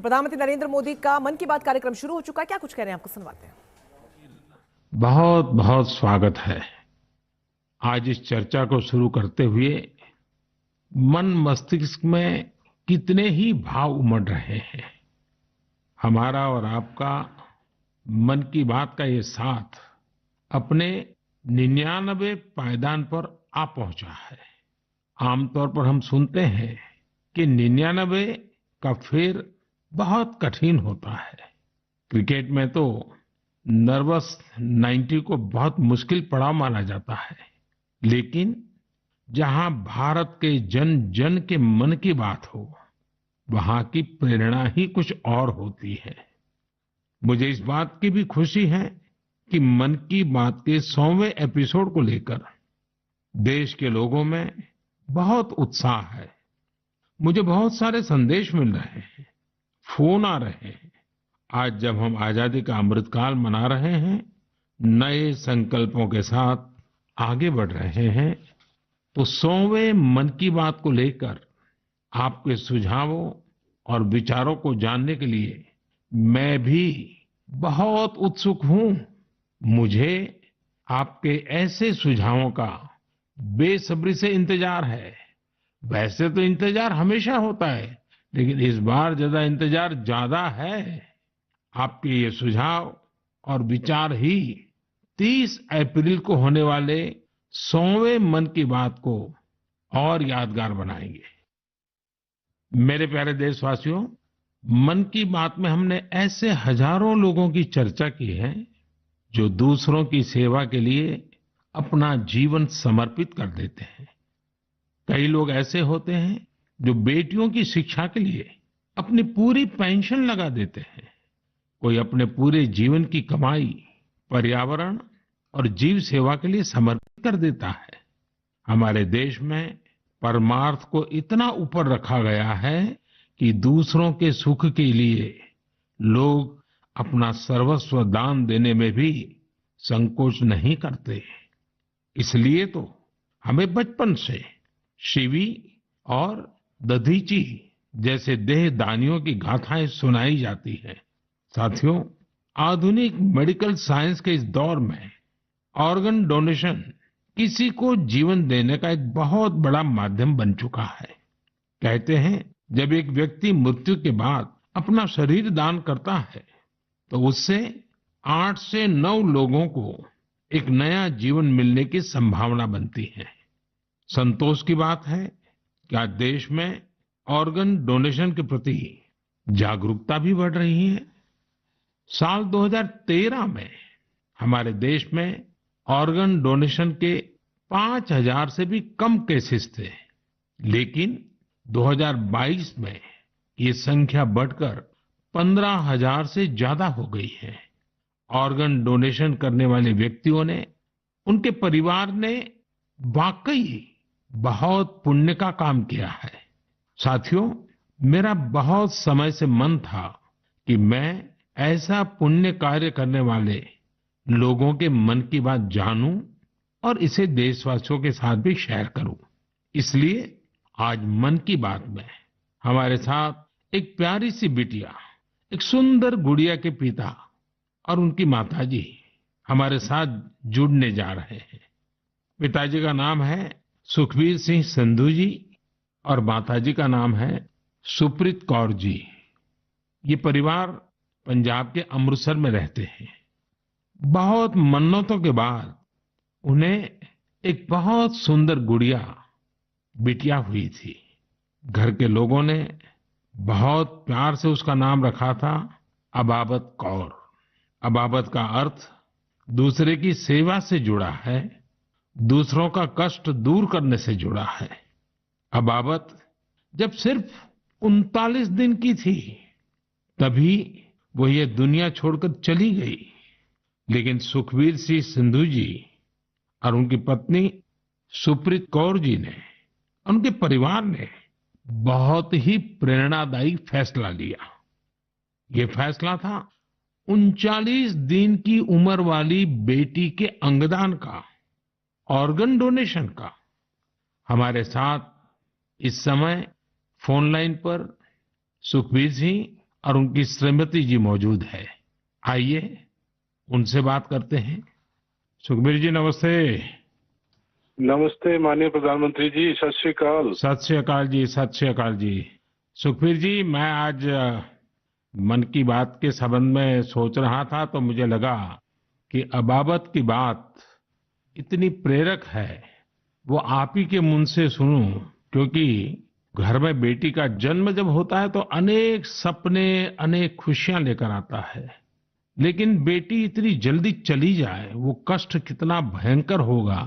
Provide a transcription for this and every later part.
तो प्रधानमंत्री नरेंद्र मोदी का मन की बात कार्यक्रम शुरू हो चुका है। क्या कुछ कह रहे हैं, आपको सुनवाते हैं। बहुत बहुत स्वागत है। आज इस चर्चा को शुरू करते हुए मन मस्तिष्क में कितने ही भाव उमड़ रहे हैं। हमारा और आपका मन की बात का ये साथ अपने 99 पायदान पर आ पहुंचा है। आमतौर पर हम सुनते हैं कि 99 का फेर बहुत कठिन होता है। क्रिकेट में तो नर्वस 90 को बहुत मुश्किल पड़ाव माना जाता है, लेकिन जहां भारत के जन जन के मन की बात हो, वहां की प्रेरणा ही कुछ और होती है। मुझे इस बात की भी खुशी है कि मन की बात के 100वें एपिसोड को लेकर देश के लोगों में बहुत उत्साह है। मुझे बहुत सारे संदेश मिल रहे हैं, फोन आ रहे हैं। आज जब हम आजादी का अमृतकाल मना रहे हैं, नए संकल्पों के साथ आगे बढ़ रहे हैं, तो 100वें मन की बात को लेकर आपके सुझावों और विचारों को जानने के लिए मैं भी बहुत उत्सुक हूं। मुझे आपके ऐसे सुझावों का बेसब्री से इंतजार है। वैसे तो इंतजार हमेशा होता है, लेकिन इस बार इंतजार ज्यादा है। आपके ये सुझाव और विचार ही 30 अप्रैल को होने वाले 100वें मन की बात को और यादगार बनाएंगे। मेरे प्यारे देशवासियों, मन की बात में हमने ऐसे हजारों लोगों की चर्चा की है जो दूसरों की सेवा के लिए अपना जीवन समर्पित कर देते हैं। कई लोग ऐसे होते हैं जो बेटियों की शिक्षा के लिए अपनी पूरी पेंशन लगा देते हैं। कोई अपने पूरे जीवन की कमाई पर्यावरण और जीव सेवा के लिए समर्पित कर देता है। हमारे देश में परमार्थ को इतना ऊपर रखा गया है कि दूसरों के सुख के लिए लोग अपना सर्वस्व दान देने में भी संकोच नहीं करते। इसलिए तो हमें बचपन से शिवी और दधीची जैसे देहदानियों की गाथाएं सुनाई जाती हैं। साथियों, आधुनिक मेडिकल साइंस के इस दौर में ऑर्गन डोनेशन किसी को जीवन देने का एक बहुत बड़ा माध्यम बन चुका है। कहते हैं, जब एक व्यक्ति मृत्यु के बाद अपना शरीर दान करता है तो उससे 8 से 9 लोगों को एक नया जीवन मिलने की संभावना बनती है। संतोष की बात है कि आज देश में ऑर्गन डोनेशन के प्रति जागरूकता भी बढ़ रही है। साल 2013 में हमारे देश में ऑर्गन डोनेशन के 5000 से भी कम केसेस थे, लेकिन 2022 में ये संख्या बढ़कर 15,000 से ज्यादा हो गई है। ऑर्गन डोनेशन करने वाले व्यक्तियों ने, उनके परिवार ने वाकई बहुत पुण्य का काम किया है। साथियों, मेरा बहुत समय से मन था कि मैं ऐसा पुण्य कार्य करने वाले लोगों के मन की बात जानूं और इसे देशवासियों के साथ भी शेयर करूं। इसलिए आज मन की बात में हमारे साथ एक प्यारी सी बिटिया, एक सुंदर गुड़िया के पिता और उनकी माताजी हमारे साथ जुड़ने जा रहे हैं। पिताजी का नाम है सुखबीर सिंह संधू जी और माताजी का नाम है सुप्रीत कौर जी। ये परिवार पंजाब के अमृतसर में रहते हैं। बहुत मन्नतों के बाद उन्हें एक बहुत सुंदर गुड़िया, बिटिया हुई थी। घर के लोगों ने बहुत प्यार से उसका नाम रखा था अबाबत कौर। अबाबत का अर्थ दूसरे की सेवा से जुड़ा है, दूसरों का कष्ट दूर करने से जुड़ा है। अबाबत जब सिर्फ 39 दिन की थी, तभी वो ये दुनिया छोड़कर चली गई। लेकिन सुखबीर सिंह सिंधु जी और उनकी पत्नी सुप्रीत कौर जी ने, उनके परिवार ने बहुत ही प्रेरणादायी फैसला लिया। ये फैसला था 39 दिन की उम्र वाली बेटी के अंगदान का, ऑर्गन डोनेशन का। हमारे साथ इस समय फोन लाइन पर सुखबीर सिंह और उनकी श्रीमती जी मौजूद है। आइए उनसे बात करते हैं। सुखबीर जी नमस्ते। नमस्ते माननीय प्रधानमंत्री जी, सत श्री अकाल। सत श्री अकाल जी, सत श्री अकाल जी। सुखबीर जी, मैं आज मन की बात के संबंध में सोच रहा था तो मुझे लगा कि अबाबत की बात इतनी प्रेरक है, वो आप ही के मुंह से सुनूं, क्योंकि घर में बेटी का जन्म जब होता है तो अनेक सपने, अनेक खुशियां लेकर आता है। लेकिन बेटी इतनी जल्दी चली जाए, वो कष्ट कितना भयंकर होगा,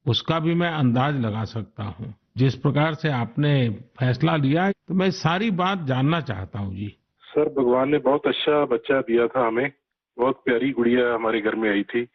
उसका भी मैं अंदाज लगा सकता हूँ। जिस प्रकार से आपने फैसला लिया, तो मैं सारी बात जानना चाहता हूँ जी। सर, भगवान ने बहुत अच्छा बच्चा दिया था हमें। बहुत प्यारी गुड़िया हमारे घर में आई थी।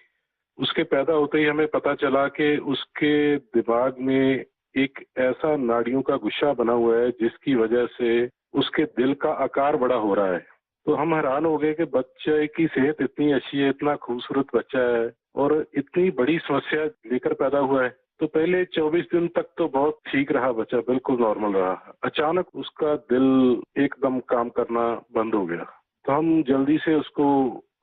उसके पैदा होते ही हमें पता चला कि उसके दिमाग में एक ऐसा नाड़ियों का गुच्छा बना हुआ है जिसकी वजह से उसके दिल का आकार बड़ा हो रहा है। तो हम हैरान हो गए कि बच्चे की सेहत इतनी अच्छी है, इतना खूबसूरत बच्चा है और इतनी बड़ी समस्या लेकर पैदा हुआ है। तो पहले 24 दिन तक तो बहुत ठीक रहा बच्चा, बिल्कुल नॉर्मल रहा। अचानक उसका दिल एकदम काम करना बंद हो गया। तो हम जल्दी से उसको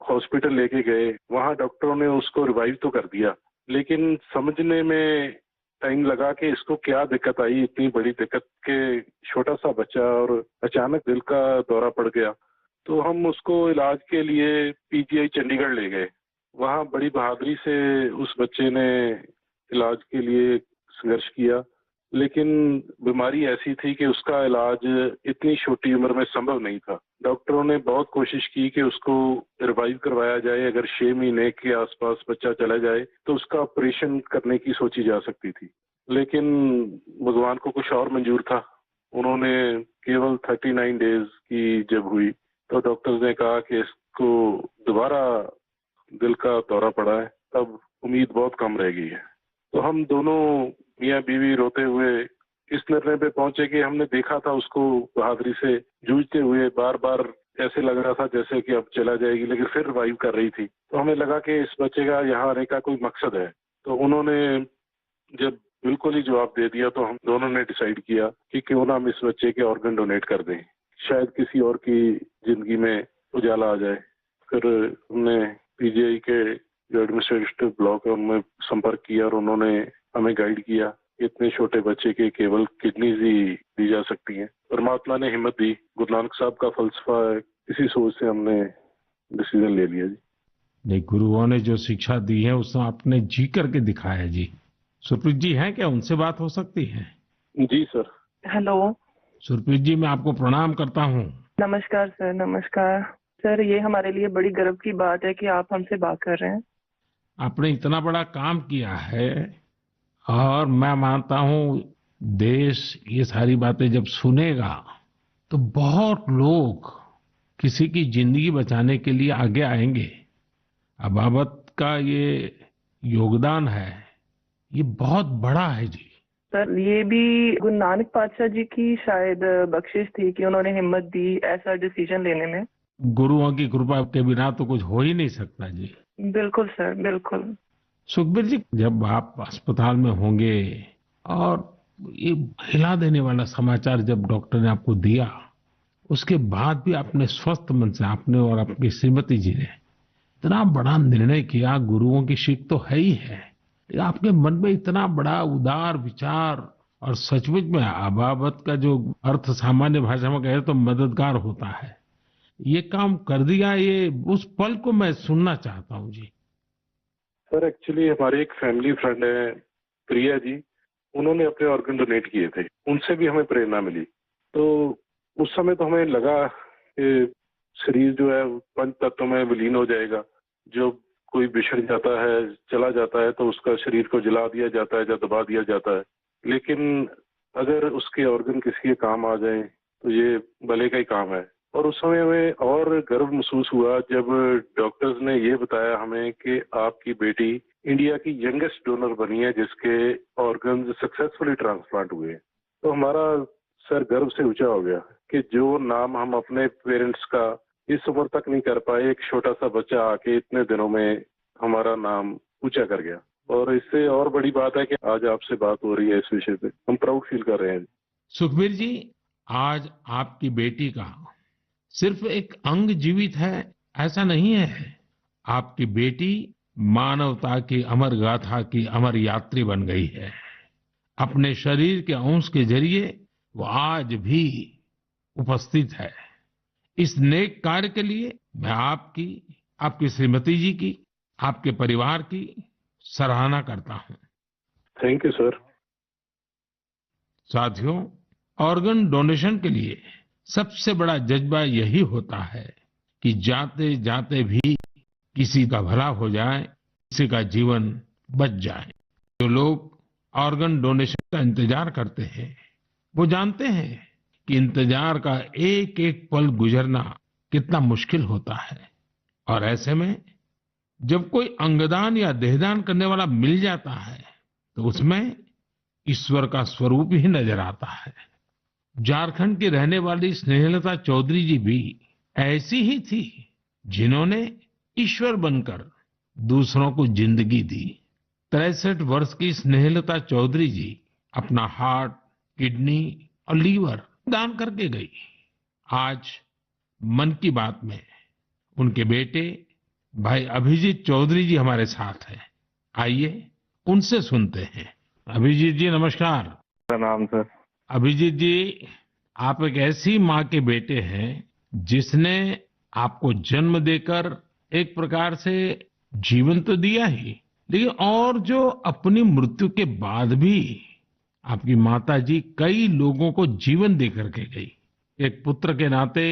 हॉस्पिटल लेके गए। वहां डॉक्टरों ने उसको रिवाइव तो कर दिया, लेकिन समझने में टाइम लगा कि इसको क्या दिक्कत आई, इतनी बड़ी दिक्कत के छोटा सा बच्चा और अचानक दिल का दौरा पड़ गया। तो हम उसको इलाज के लिए पीजीआई चंडीगढ़ ले गए। वहां बड़ी बहादुरी से उस बच्चे ने इलाज के लिए संघर्ष किया, लेकिन बीमारी ऐसी थी कि उसका इलाज इतनी छोटी उम्र में संभव नहीं था। डॉक्टरों ने बहुत कोशिश की कि उसको रिवाइव करवाया जाए। अगर 6 महीने के आसपास बच्चा चला जाए तो उसका ऑपरेशन करने की सोची जा सकती थी, लेकिन भगवान को कुछ और मंजूर था। उन्होंने केवल 39 डेज की जब हुई तो डॉक्टर्स ने कहा कि इसको दोबारा दिल का दौरा पड़ा है, तब उम्मीद बहुत कम रह गई है। तो हम दोनों मियाँ बीवी रोते हुए इस निर्णय पे पहुंचे कि हमने देखा था उसको बहादुरी से जूझते हुए, बार बार ऐसे लग रहा था जैसे कि अब चला जाएगी, लेकिन फिर रिवाइव कर रही थी। तो हमें लगा कि इस बच्चे का यहाँ आने का कोई मकसद है। तो उन्होंने जब बिल्कुल ही जवाब दे दिया तो हम दोनों ने डिसाइड किया कि क्यों ना हम इस बच्चे के ऑर्गन डोनेट कर दें, शायद किसी और की जिंदगी में उजाला आ जाए। फिर हमने पीजीआई के जो एडमिनिस्ट्रेटिव ब्लॉक है उनमें संपर्क किया और उन्होंने हमें गाइड किया। इतने छोटे बच्चे के केवल किडनीज ही दी जा सकती हैं। परमात्मा ने हिम्मत दी, गुरु नानक साहब का फलसफा है, इसी सोच से हमने डिसीजन ले लिया जी। नहीं, गुरुओं ने जो शिक्षा दी है उसको आपने जी करके दिखाया जी। सुप्रीत जी हैं क्या, उनसे बात हो सकती है? जी सर। हेलो। सुप्रीत जी, मैं आपको प्रणाम करता हूँ। नमस्कार सर, नमस्कार सर। ये हमारे लिए बड़ी गर्व की बात है कि आप हमसे बात कर रहे हैं। आपने इतना बड़ा काम किया है और मैं मानता हूँ देश ये सारी बातें जब सुनेगा तो बहुत लोग किसी की जिंदगी बचाने के लिए आगे आएंगे। अबाबत का ये योगदान है, ये बहुत बड़ा है जी। सर, ये भी गुरु नानक पातशाह जी की शायद बख्शिश थी कि उन्होंने हिम्मत दी ऐसा डिसीजन लेने में। गुरुओं की कृपा के बिना तो कुछ हो ही नहीं सकता जी। बिल्कुल सर, बिल्कुल। सुखबीर जी, जब आप अस्पताल में होंगे और ये हिला देने वाला समाचार जब डॉक्टर ने आपको दिया, उसके बाद भी आपने स्वस्थ मन से, आपने और आपकी श्रीमती जी ने इतना बड़ा निर्णय किया। गुरुओं की सीख तो है ही है, आपके मन में इतना बड़ा उदार विचार, और सचमुच में अबाबत का जो अर्थ सामान्य भाषा में कहे तो मददगार होता है, ये काम कर दिया। ये उस पल को मैं सुनना चाहता हूँ जी। सर, एक्चुअली हमारे एक फैमिली फ्रेंड है प्रिया जी, उन्होंने अपने ऑर्गन डोनेट किए थे। उनसे भी हमें प्रेरणा मिली। तो उस समय तो हमें लगा कि शरीर जो है पंच तत्वों में विलीन हो जाएगा। जो कोई बिछड़ जाता है, चला जाता है, तो उसका शरीर को जला दिया जाता है या दबा दिया जाता है। लेकिन अगर उसके ऑर्गन किसी के काम आ जाए तो ये भले का ही काम है। और उस समय हमें और गर्व महसूस हुआ जब डॉक्टर्स ने ये बताया हमें कि आपकी बेटी इंडिया की यंगेस्ट डोनर बनी है जिसके ऑर्गन सक्सेसफुली ट्रांसप्लांट हुए। तो हमारा सर गर्व से ऊंचा हो गया कि जो नाम हम अपने पेरेंट्स का इस उम्र तक नहीं कर पाए, एक छोटा सा बच्चा आके इतने दिनों में हमारा नाम ऊंचा कर गया। और इससे और बड़ी बात है कि आज आपसे बात हो रही है इस विषय पे, हम प्राउड फील कर रहे हैं। सुखबीर जी, आज आपकी बेटी का सिर्फ एक अंग जीवित है ऐसा नहीं है। आपकी बेटी मानवता की अमर गाथा की अमर यात्री बन गई है। अपने शरीर के अंश के जरिए वो आज भी उपस्थित है। इस नेक कार्य के लिए मैं आपकी, आपकी श्रीमती जी की, आपके परिवार की सराहना करता हूं। Thank you sir. साथियों, ऑर्गन डोनेशन के लिए सबसे बड़ा जज्बा यही होता है कि जाते जाते भी किसी का भला हो जाए, किसी का जीवन बच जाए। जो लोग ऑर्गन डोनेशन का इंतजार करते हैं वो जानते हैं कि इंतजार का एक एक पल गुजरना कितना मुश्किल होता है। और ऐसे में जब कोई अंगदान या देहदान करने वाला मिल जाता है तो उसमें ईश्वर का स्वरूप ही नजर आता है। झारखंड की रहने वाली स्नेहलता चौधरी जी भी ऐसी ही थी, जिन्होंने ईश्वर बनकर दूसरों को जिंदगी दी। 63 वर्ष की स्नेहलता चौधरी जी अपना हार्ट, किडनी और लीवर दान करके गई। आज मन की बात में उनके बेटे भाई अभिजीत चौधरी जी हमारे साथ हैं। आइए उनसे सुनते हैं। अभिजीत जी नमस्कार। प्रणाम सर। अभिजीत जी, आप एक ऐसी माँ के बेटे हैं जिसने आपको जन्म देकर एक प्रकार से जीवन तो दिया ही, लेकिन और जो अपनी मृत्यु के बाद भी आपकी माता जी कई लोगों को जीवन दे करके गई। एक पुत्र के नाते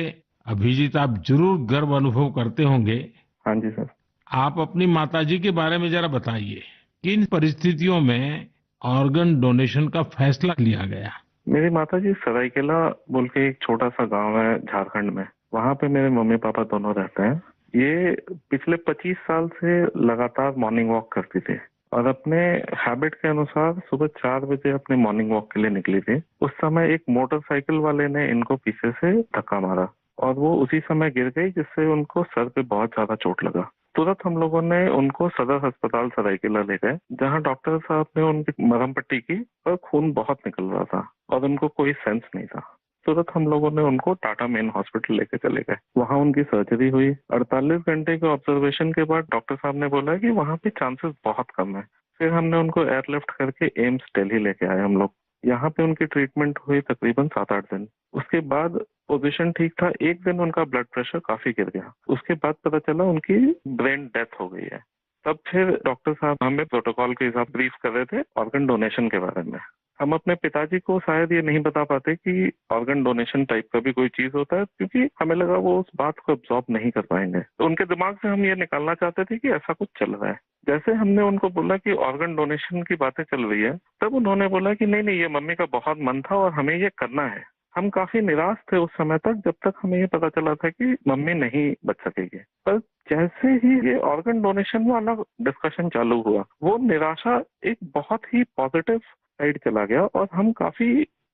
अभिजीत आप जरूर गर्व अनुभव करते होंगे। हाँ जी सर। आप अपनी माता जी के बारे में जरा बताइए, किन परिस्थितियों में ऑर्गन डोनेशन का फैसला लिया गया? मेरी माता जी सरायकेला बोल के एक छोटा सा गांव है झारखंड में, वहाँ पे मेरे मम्मी पापा दोनों रहते हैं। ये पिछले 25 साल से लगातार मॉर्निंग वॉक करती थी और अपने हैबिट के अनुसार सुबह 4 बजे अपने मॉर्निंग वॉक के लिए निकली थी। उस समय एक मोटरसाइकिल वाले ने इनको पीछे से धक्का मारा और वो उसी समय गिर गई, जिससे उनको सर पे बहुत ज्यादा चोट लगा। तुरंत हम लोगों ने उनको सदर अस्पताल सरायकेला ले गए, जहां डॉक्टर साहब ने उनकी मरहम पट्टी की और खून बहुत निकल रहा था और उनको कोई सेंस नहीं था। तुरंत हम लोगों ने उनको टाटा मेन हॉस्पिटल लेके चले गए। वहां उनकी सर्जरी हुई। 48 घंटे के ऑब्जर्वेशन के बाद डॉक्टर साहब ने बोला कि वहां पे चांसेस बहुत कम है। फिर हमने उनको एयरलिफ्ट करके एम्स दिल्ली लेके आए हम लोग। यहाँ पे उनकी ट्रीटमेंट हुई तकरीबन 7-8 दिन। उसके बाद पोजीशन ठीक था। एक दिन उनका ब्लड प्रेशर काफी गिर गया। उसके बाद पता चला उनकी ब्रेन डेथ हो गई है। तब फिर डॉक्टर साहब हमें प्रोटोकॉल के हिसाब ब्रीफ कर रहे थे ऑर्गन डोनेशन के बारे में। हम अपने पिताजी को शायद ये नहीं बता पाते कि ऑर्गन डोनेशन टाइप का भी कोई चीज होता है, क्योंकि हमें लगा वो उस बात को एब्जॉर्ब नहीं कर पाएंगे। तो उनके दिमाग से हम ये निकालना चाहते थे कि ऐसा कुछ चल रहा है। जैसे हमने उनको बोला कि ऑर्गन डोनेशन की बातें चल रही है, तब उन्होंने बोला कि नहीं नहीं, ये मम्मी का बहुत मन था और हमें ये करना है। हम काफी निराश थे उस समय तक, जब तक हमें ये पता चला था कि मम्मी नहीं बच सकेगी। पर जैसे ही ये ऑर्गन डोनेशन वाला डिस्कशन चालू हुआ, वो निराशा एक बहुत ही पॉजिटिव साइड चला गया और हम काफी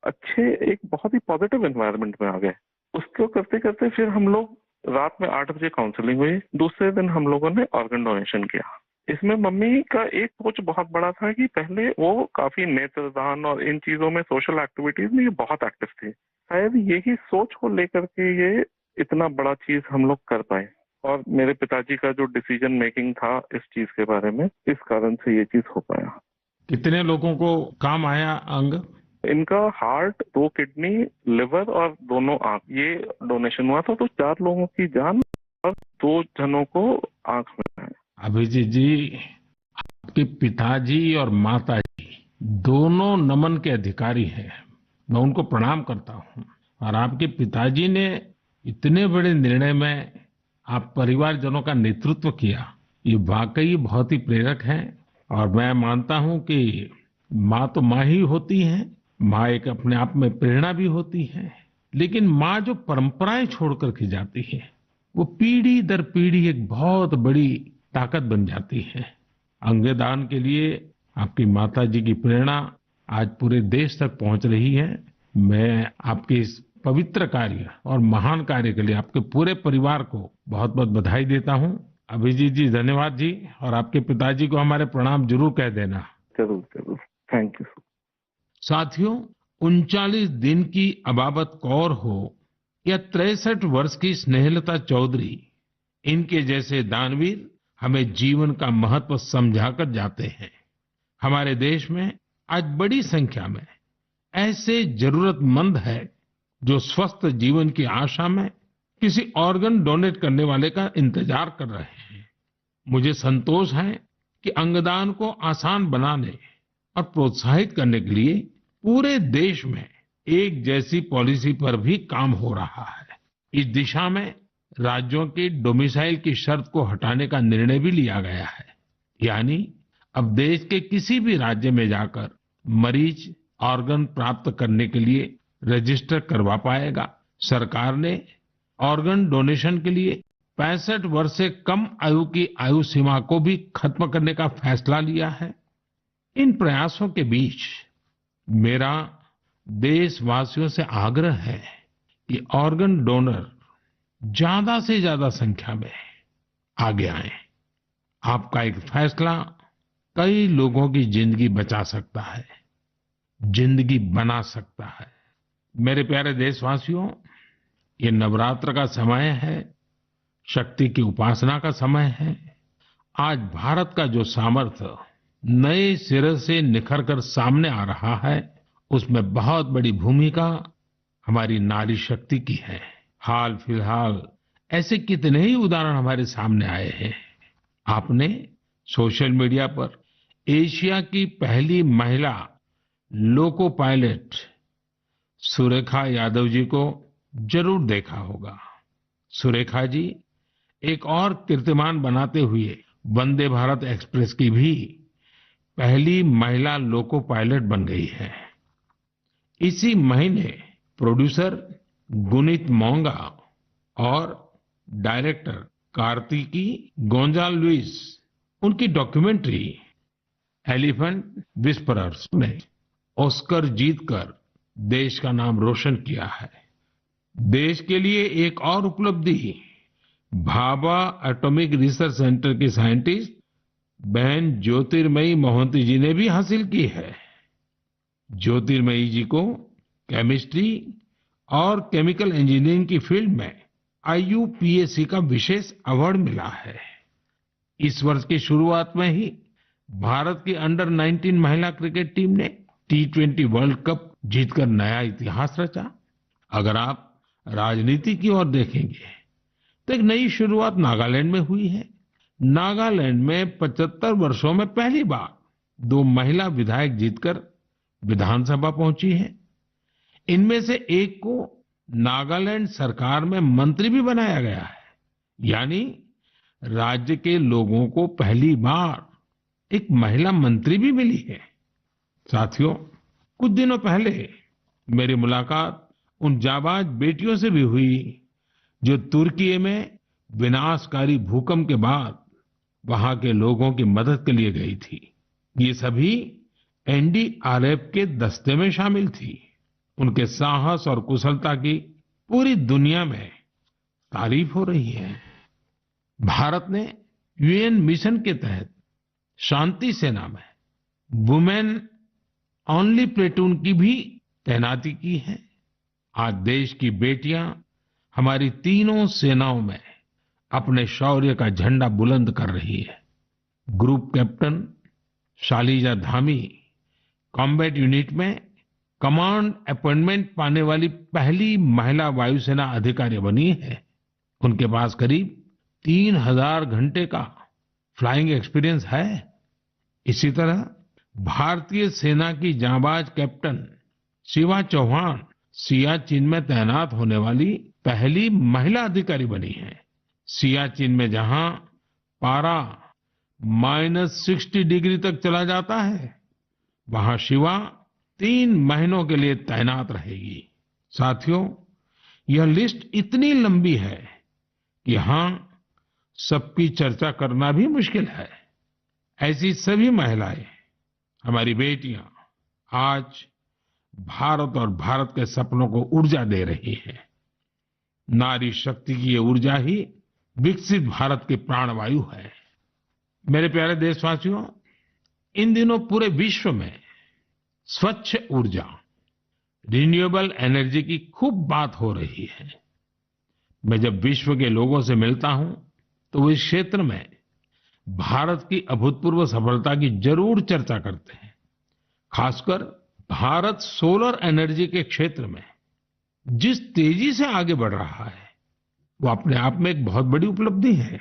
अच्छे, एक बहुत ही पॉजिटिव एनवायरनमेंट में आ गए। उसको करते करते फिर हम लोग रात में 8 बजे काउंसलिंग हुई। दूसरे दिन हम लोगों ने ऑर्गन डोनेशन किया। इसमें मम्मी का एक सोच बहुत बड़ा था कि पहले वो काफी नेत्रदान और इन चीजों में, सोशल एक्टिविटीज में ये बहुत एक्टिव थी। शायद यही सोच को लेकर के ये इतना बड़ा चीज हम लोग कर पाए। और मेरे पिताजी का जो डिसीजन मेकिंग था इस चीज के बारे में, इस कारण से ये चीज हो पाया। कितने लोगों को काम आया अंग? इनका हार्ट, 2 किडनी, लिवर और दोनों आंख, ये डोनेशन हुआ था। तो 4 लोगों की जान और 2 जनों को आंख में है। अभिजीत जी, आपके पिताजी और माताजी दोनों नमन के अधिकारी हैं। मैं उनको प्रणाम करता हूँ। और आपके पिताजी ने इतने बड़े निर्णय में आप परिवारजनों का नेतृत्व किया, ये वाकई बहुत ही प्रेरक है। और मैं मानता हूँ कि माँ तो माँ ही होती है, माँ एक अपने आप में प्रेरणा भी होती है, लेकिन माँ जो परंपराएं छोड़ करके जाती है, वो पीढ़ी दर पीढ़ी एक बहुत बड़ी ताकत बन जाती है। अंगदान के लिए आपकी माता जी की प्रेरणा आज पूरे देश तक पहुंच रही है। मैं आपके इस पवित्र कार्य और महान कार्य के लिए आपके पूरे परिवार को बहुत बहुत बधाई देता हूं। अभिजीत जी धन्यवाद जी, और आपके पिताजी को हमारे प्रणाम जरूर कह देना। जरूर जरूर, थैंक यू। साथियों, 39 दिन की अबाबत कौर हो या 63 वर्ष की स्नेहलता चौधरी, इनके जैसे दानवीर हमें जीवन का महत्व समझाकर जाते हैं। हमारे देश में आज बड़ी संख्या में ऐसे जरूरतमंद है जो स्वस्थ जीवन की आशा में किसी ऑर्गन डोनेट करने वाले का इंतजार कर रहे हैं। मुझे संतोष है कि अंगदान को आसान बनाने और प्रोत्साहित करने के लिए पूरे देश में एक जैसी पॉलिसी पर भी काम हो रहा है। इस दिशा में राज्यों की डोमिसाइल की शर्त को हटाने का निर्णय भी लिया गया है। यानी अब देश के किसी भी राज्य में जाकर मरीज ऑर्गन प्राप्त करने के लिए रजिस्टर करवा पाएगा। सरकार ने ऑर्गन डोनेशन के लिए 65 वर्ष से कम आयु की आयु सीमा को भी खत्म करने का फैसला लिया है। इन प्रयासों के बीच मेरा देशवासियों से आग्रह है कि ऑर्गन डोनर ज्यादा से ज्यादा संख्या में आगे आएं। आपका एक फैसला कई लोगों की जिंदगी बचा सकता है, जिंदगी बना सकता है। मेरे प्यारे देशवासियों, ये नवरात्र का समय है, शक्ति की उपासना का समय है। आज भारत का जो सामर्थ्य नए सिरे से निखर कर सामने आ रहा है, उसमें बहुत बड़ी भूमिका हमारी नारी शक्ति की है। हाल फिलहाल ऐसे कितने ही उदाहरण हमारे सामने आए हैं। आपने सोशल मीडिया पर एशिया की पहली महिला लोको पायलट सुरेखा यादव जी को जरूर देखा होगा। सुरेखा जी एक और कीर्तिमान बनाते हुए वंदे भारत एक्सप्रेस की भी पहली महिला लोको पायलट बन गई है। इसी महीने प्रोड्यूसर गुनीत मोंगा और डायरेक्टर कार्तिकी गोंजाल्विस, उनकी डॉक्यूमेंट्री एलिफेंट विस्परर्स ने ऑस्कर जीतकर देश का नाम रोशन किया है। देश के लिए एक और उपलब्धि भाभा एटॉमिक रिसर्च सेंटर की साइंटिस्ट बहन ज्योतिर्मयी मोहंती जी ने भी हासिल की है। ज्योतिर्मयी जी को केमिस्ट्री और केमिकल इंजीनियरिंग की फील्ड में IUPAC का विशेष अवार्ड मिला है। इस वर्ष की शुरुआत में ही भारत की अंडर-19 महिला क्रिकेट टीम ने T20 वर्ल्ड कप जीतकर नया इतिहास रचा। अगर आप राजनीति की ओर देखेंगे तो एक नई शुरुआत नागालैंड में हुई है। नागालैंड में 75 वर्षों में पहली बार 2 महिला विधायक जीतकर विधानसभा पहुंची हैं। इनमें से एक को नागालैंड सरकार में मंत्री भी बनाया गया है। यानी राज्य के लोगों को पहली बार एक महिला मंत्री भी मिली है। साथियों, कुछ दिनों पहले मेरी मुलाकात उन जाबाज बेटियों से भी हुई जो तुर्की में विनाशकारी भूकंप के बाद वहां के लोगों की मदद के लिए गई थी। ये सभी NDRF के दस्ते में शामिल थी। उनके साहस और कुशलता की पूरी दुनिया में तारीफ हो रही है। भारत ने UN मिशन के तहत शांति सेना में वुमेन ओनली प्लेटून की भी तैनाती की है। आज देश की बेटियां हमारी तीनों सेनाओं में अपने शौर्य का झंडा बुलंद कर रही है। Group captain Shaliza Dhami combat unit में कमांड अपॉइंटमेंट पाने वाली पहली महिला वायुसेना अधिकारी बनी है। उनके पास करीब 3000 घंटे का फ्लाइंग एक्सपीरियंस है। इसी तरह भारतीय सेना की जांबाज कैप्टन शिवा चौहान सियाचिन में तैनात होने वाली पहली महिला अधिकारी बनी है। सियाचिन में जहां पारा -60 डिग्री तक चला जाता है, वहां शिवा 3 महीनों के लिए तैनात रहेगी। साथियों, यह लिस्ट इतनी लंबी है कि यहां सबकी चर्चा करना भी मुश्किल है। ऐसी सभी महिलाएं, हमारी बेटियां आज भारत और भारत के सपनों को ऊर्जा दे रही हैं। नारी शक्ति की ये ऊर्जा ही विकसित भारत की प्राणवायु है। मेरे प्यारे देशवासियों, इन दिनों पूरे विश्व में स्वच्छ ऊर्जा, रिन्यूएबल एनर्जी की खूब बात हो रही है। मैं जब विश्व के लोगों से मिलता हूं तो वो इस क्षेत्र में भारत की अभूतपूर्व सफलता की जरूर चर्चा करते हैं। खासकर भारत सोलर एनर्जी के क्षेत्र में जिस तेजी से आगे बढ़ रहा है वो अपने आप में एक बहुत बड़ी उपलब्धि है।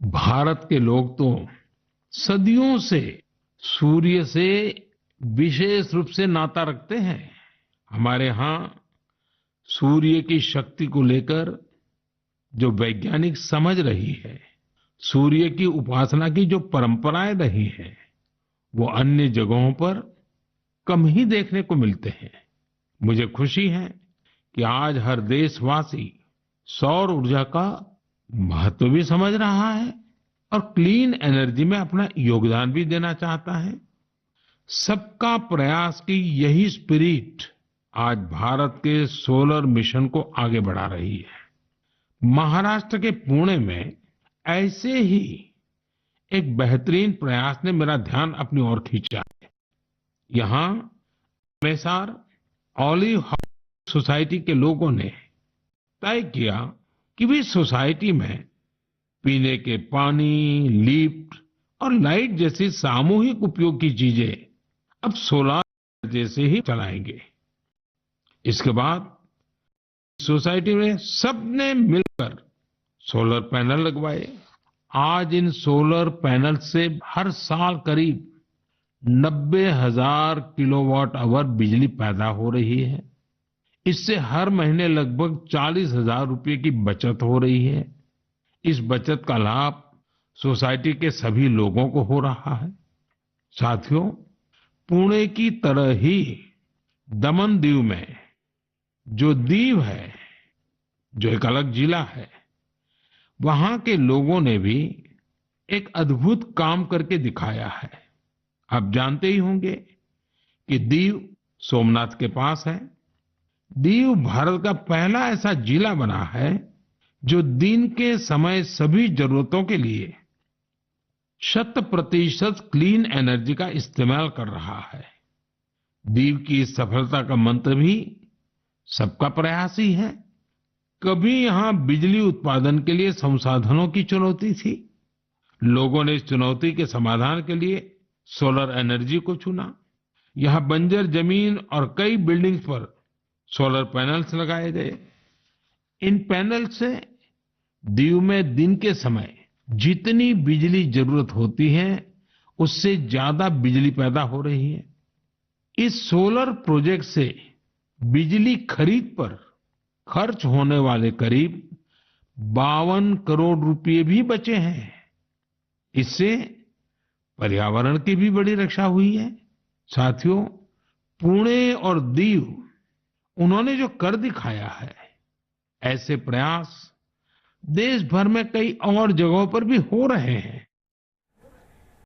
भारत के लोग तो सदियों से सूर्य से विशेष रूप से नाता रखते हैं। हमारे यहाँ सूर्य की शक्ति को लेकर जो वैज्ञानिक समझ रही है, सूर्य की उपासना की जो परंपराएं रही हैं, वो अन्य जगहों पर कम ही देखने को मिलते हैं। मुझे खुशी है कि आज हर देशवासी सौर ऊर्जा का महत्व भी समझ रहा है और क्लीन एनर्जी में अपना योगदान भी देना चाहता है। सबका प्रयास की यही स्पिरिट आज भारत के सोलर मिशन को आगे बढ़ा रही है। महाराष्ट्र के पुणे में ऐसे ही एक बेहतरीन प्रयास ने मेरा ध्यान अपनी ओर खींचा है। यहाँ एमएसआर ऑलिव हाउस सोसाइटी के लोगों ने तय किया कि वे सोसाइटी में पीने के पानी, लिफ्ट और लाइट जैसी सामूहिक उपयोग की चीजें अब सोलर जैसे ही चलाएंगे। इसके बाद सोसाइटी में सबने मिलकर सोलर पैनल लगवाए। आज इन सोलर पैनल से हर साल करीब 90,000 किलोवाट आवर बिजली पैदा हो रही है। इससे हर महीने लगभग 40,000 रुपए की बचत हो रही है। इस बचत का लाभ सोसाइटी के सभी लोगों को हो रहा है। साथियों, पुणे की तरह ही दमन दीव में जो दीव है, जो एक अलग जिला है, वहां के लोगों ने भी एक अद्भुत काम करके दिखाया है। आप जानते ही होंगे कि दीव सोमनाथ के पास है। दीव भारत का पहला ऐसा जिला बना है जो दिन के समय सभी जरूरतों के लिए 100% क्लीन एनर्जी का इस्तेमाल कर रहा है। दीव की इस सफलता का मंत्र भी सबका प्रयास ही है। कभी यहां बिजली उत्पादन के लिए संसाधनों की चुनौती थी। लोगों ने इस चुनौती के समाधान के लिए सोलर एनर्जी को चुना। यहां बंजर जमीन और कई बिल्डिंग्स पर सोलर पैनल्स लगाए गए। इन पैनल से दीव में दिन के समय जितनी बिजली जरूरत होती है उससे ज्यादा बिजली पैदा हो रही है। इस सोलर प्रोजेक्ट से बिजली खरीद पर खर्च होने वाले करीब 52 करोड़ रुपए भी बचे हैं। इससे पर्यावरण की भी बड़ी रक्षा हुई है। साथियों, पुणे और दीव उन्होंने जो कर दिखाया है, ऐसे प्रयास देश भर में कई और जगहों पर भी हो रहे हैं।